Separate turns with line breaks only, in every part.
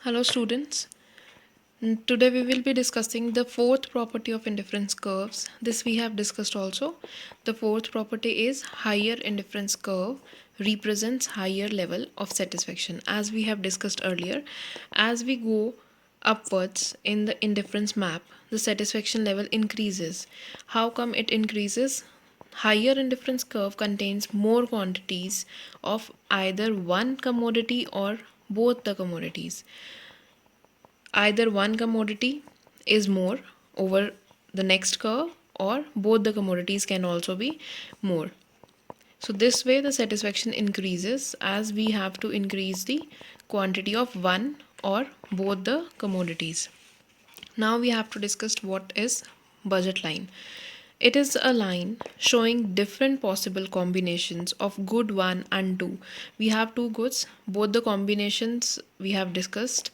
Hello students. Today we will be discussing the fourth property of indifference curves. This we have discussed also. The fourth property is higher indifference curve represents higher level of satisfaction. As we have discussed earlier, as we go upwards in the indifference map, the satisfaction level increases. How come it increases? Higher indifference curve contains more quantities of either one commodity or both the commodities. Either one commodity is more over the next curve, or both the commodities can also be more. So this way the satisfaction increases as we have to increase the quantity of one or both the commodities. Now we have to discuss what is budget line. It is a line showing different possible combinations of good 1 and 2. We have two goods, both the combinations we have discussed.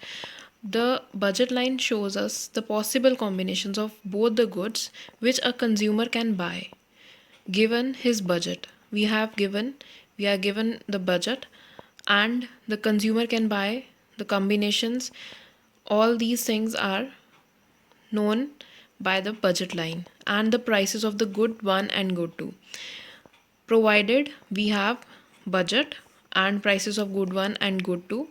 The budget line shows us the possible combinations of both the goods which a consumer can buy given his budget. We are given the budget and the consumer can buy the combinations. All these things are known by the budget line and the prices of the good 1 and good 2. Provided we have budget and prices of good 1 and good 2,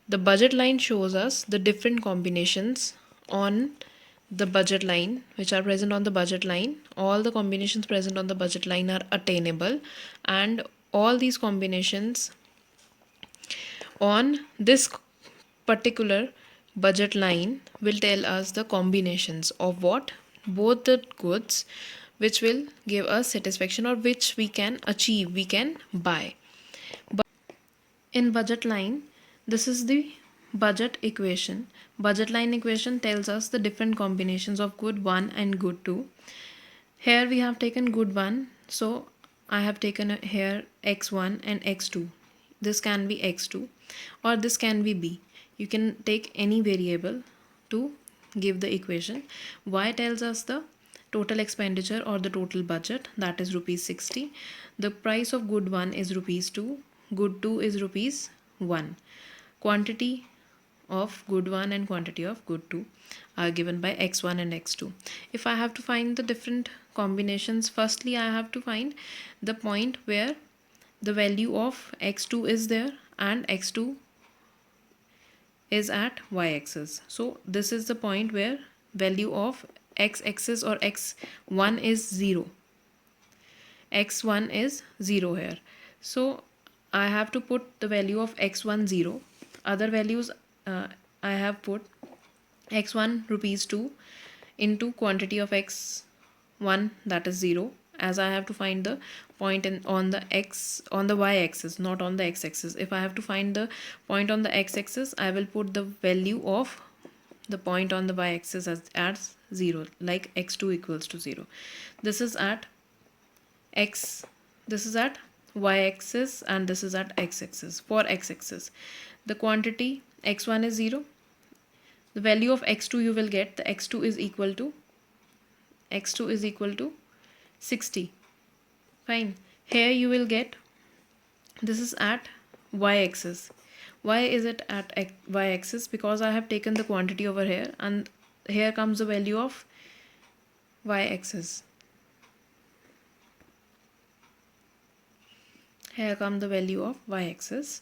the budget line shows us the different combinations on the budget line which are present on the budget line. All the combinations present on the budget line are attainable, and all these combinations on this particular budget line will tell us the combinations of what both the goods which will give us satisfaction or which we can achieve, we can buy. But in budget line, this is the budget equation. Budget line equation tells us the different combinations of good 1 and good 2. Here we have taken good 1, so I have taken here x1 and x2. This can be x2 or this can be b. You can take any variable to give the equation. Y tells us the total expenditure or the total budget, that is rupees 60. The price of good 1 is rupees 2, good 2 is rupees 1. Quantity of good 1 and quantity of good 2 are given by x1 and x2. If I have to find the different combinations, firstly I have to find the point where the value of x2 is there and x2 is at y-axis. So this is the point where value of x-axis or x1 is 0. x1 is 0 here. So I have to put the value of x1 0. Other values I have put x1 rupees 2 into quantity of x1, that is 0, as I have to find the point on the y-axis, not on the x-axis. If I have to find the point on the x-axis, I will put the value of the point on the y-axis as 0, like x2 equals to 0. This is at y-axis and this is at x-axis. For x-axis, the quantity x1 is 0. The value of x2 you will get, the x2 is equal to 60. Fine. Here you will get, this is at y-axis. Why is it at y-axis? Because I have taken the quantity over here and here comes the value of y-axis. Here comes the value of y-axis,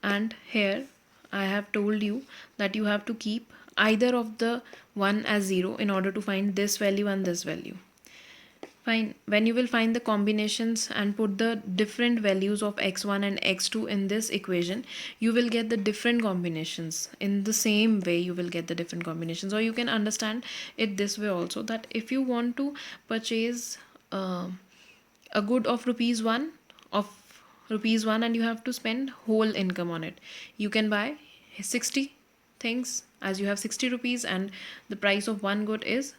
and here I have told you that you have to keep either of the 1 as 0 in order to find this value and this value. Fine. When you will find the combinations and put the different values of x1 and x2 in this equation, you will get the different combinations. In the same way you will get the different combinations, or you can understand it this way also, that if you want to purchase a good of rupees 1 and you have to spend whole income on it, you can buy 60 things as you have 60 rupees and the price of one good is,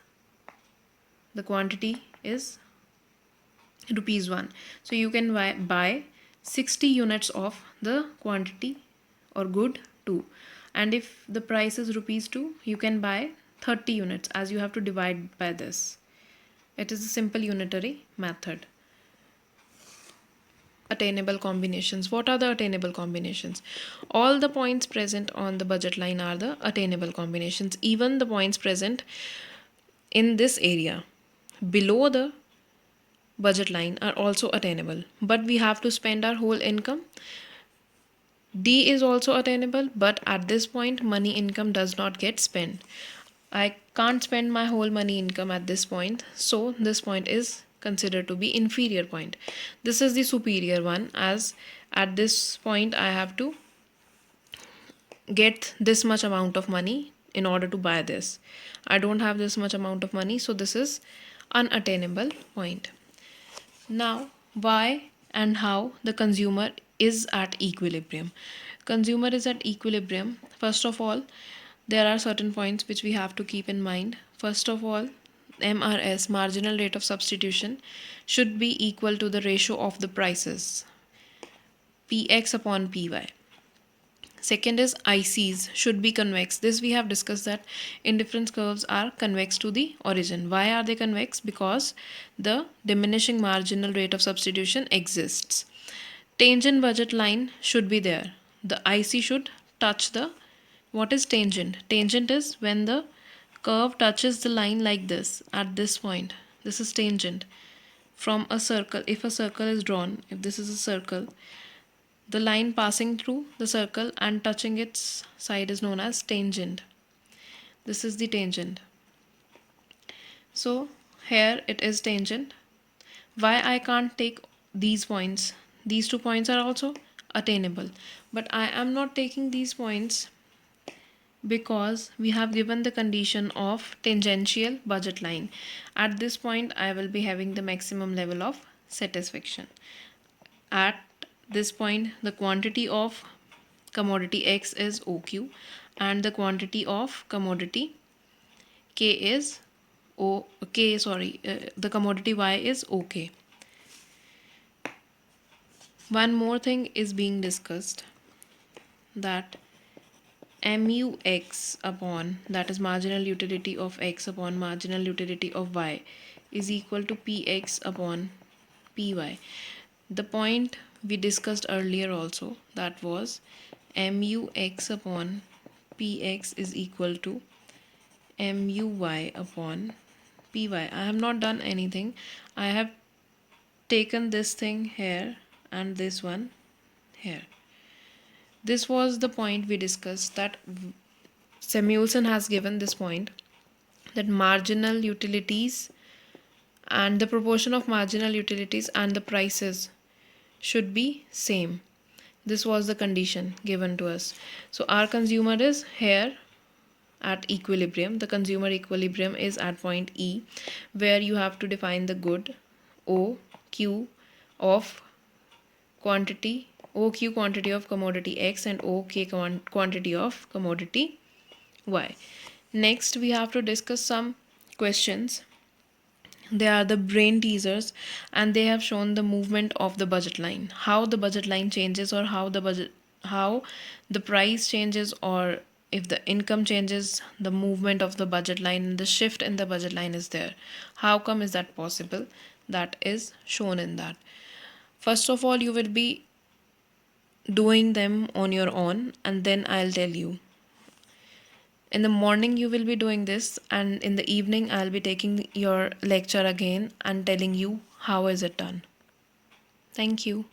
the quantity is rupees 1. So you can buy 60 units of the quantity or good 2, and if the price is rupees 2, you can buy 30 units as you have to divide by this. It is a simple unitary method. attainable combinations. What are the attainable combinations? All the points present on the budget line are the attainable combinations. Even the points present in this area below the budget line are also attainable, but we have to spend our whole income. D is also attainable, but at this point money income does not get spent. I can't spend my whole money income at this point, so this point is considered to be inferior point. This is the superior one, as at this point I have to get this much amount of money in order to buy this. I don't have this much amount of money, so this is unattainable point. Now, why and how the consumer is at equilibrium? Consumer is at equilibrium. First of all, there are certain points which we have to keep in mind. First of all, MRS, marginal rate of substitution, should be equal to the ratio of the prices, Px upon Py. Second is ICs should be convex. This we have discussed that indifference curves are convex to the origin. Why are they convex? Because the diminishing marginal rate of substitution exists. Tangent budget line should be there. The IC should touch the, what is tangent? Tangent is when the curve touches the line like this at this point. This is tangent. From a circle, if a circle is drawn, if this is a circle, the line passing through the circle and touching its side is known as tangent. This is the tangent. So here it is tangent. Why I can't take these points? These 2 points are also attainable, but I am not taking these points because we have given the condition of tangential budget line. At this point I will be having the maximum level of satisfaction. At this point the quantity of commodity X is OQ and the quantity of commodity K is the commodity Y is OK. One more thing is being discussed, that MUX upon, that is marginal utility of X upon marginal utility of Y, is equal to PX upon PY. The point we discussed earlier also, that was MUX upon PX is equal to MUY upon PY. I have not done anything. I have taken this thing here and this one here. This was the point we discussed, that Samuelson has given this point, that marginal utilities and the proportion of marginal utilities and the prices should be same. This was the condition given to us. So our consumer is here at equilibrium. The consumer equilibrium is at point E, where you have to define the good OQ of quantity, OQ quantity of commodity X and OK quantity of commodity Y. Next we have to discuss some questions. They are the brain teasers and they have shown the movement of the budget line, how the budget line changes, or how the price changes, or if the income changes, the movement of the budget line and the shift in the budget line is there. How come is that possible? That is shown in that. First of all, you will be doing them on your own and then I'll tell you. In the morning you will be doing this, and in the evening I'll be taking your lecture again and telling you how is it done. Thank you.